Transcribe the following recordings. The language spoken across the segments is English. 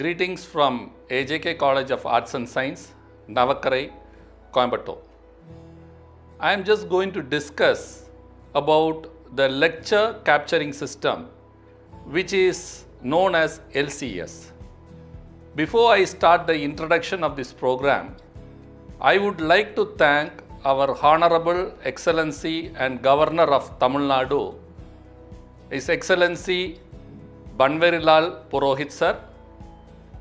Greetings from AJK College of Arts and Science, Navakkarai, Coimbatore. I am just going to discuss about the lecture capturing system, which is known as LCS. Before I start the introduction of this program, I would like to thank our Honorable Excellency and Governor of Tamil Nadu, His Excellency Banwarilal Purohit Sir,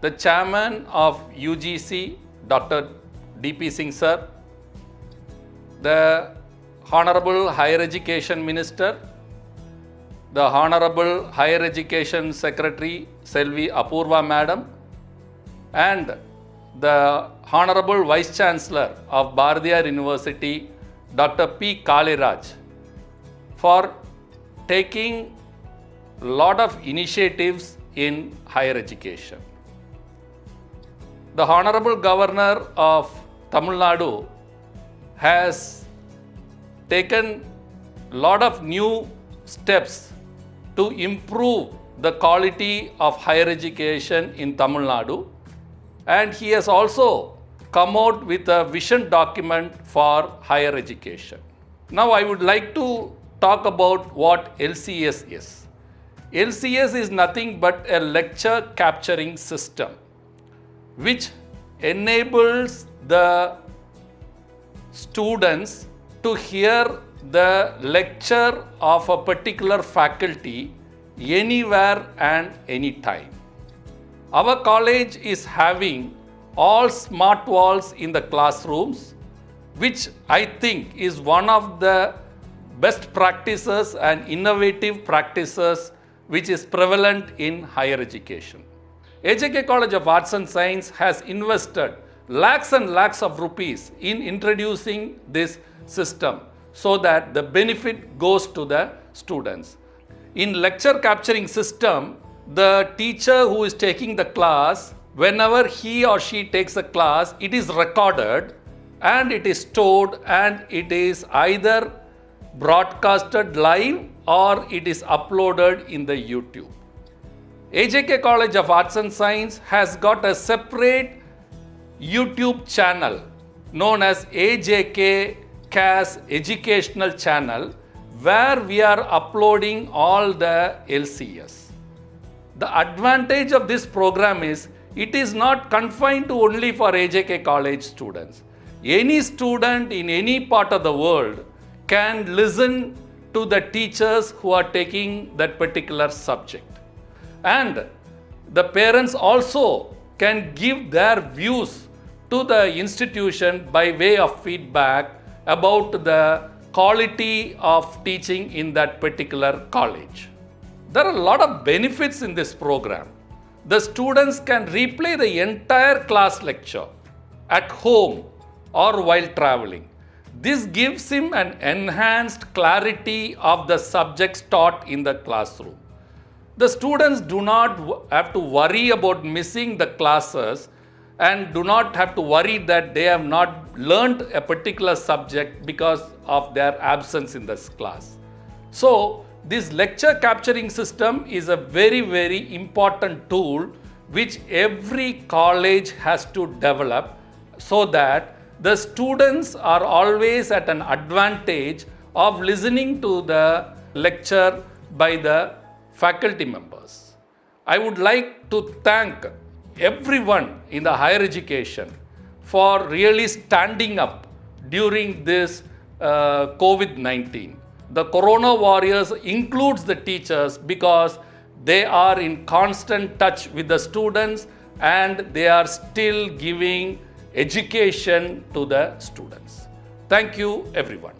the Chairman of UGC, Dr. D.P. Singh Sir, the Honorable Higher Education Minister, the Honorable Higher Education Secretary Selvi Apurva Madam, and the Honorable Vice Chancellor of Bharathiar University, Dr. P. Kaliraj, for taking a lot of initiatives in higher education. The Honorable Governor of Tamil Nadu has taken a lot of new steps to improve the quality of higher education in Tamil Nadu, and he has also come out with a vision document for higher education. Now I would like to talk about what LCS is. LCS is nothing but a lecture capturing system which enables the students to hear the lecture of a particular faculty anywhere and anytime. Our college is having all smart walls in the classrooms, which I think is one of the best practices and innovative practices which is prevalent in higher education. AJK College of Arts and Science has invested lakhs and lakhs of rupees in introducing this system so that the benefit goes to the students. In lecture capturing system, the teacher who is taking the class, whenever he or she takes a class, it is recorded and it is stored and it is either broadcasted live or it is uploaded in the YouTube. AJK College of Arts and Science has got a separate YouTube channel known as AJK CAS Educational Channel, where we are uploading all the LCS. The advantage of this program is it is not confined to only for AJK College students. Any student in any part of the world can listen to the teachers who are taking that particular subject. And the parents also can give their views to the institution by way of feedback about the quality of teaching in that particular college. There are a lot of benefits in this program. The students can replay the entire class lecture at home or while traveling. This gives him an enhanced clarity of the subjects taught in the classroom. The students do not have to worry about missing the classes and do not have to worry that they have not learnt a particular subject because of their absence in this class. So, this lecture capturing system is a very, very important tool which every college has to develop so that the students are always at an advantage of listening to the lecture by the faculty members. I would like to thank everyone in the higher education for really standing up during this COVID-19. The Corona Warriors includes the teachers because they are in constant touch with the students and they are still giving education to the students. Thank you, everyone.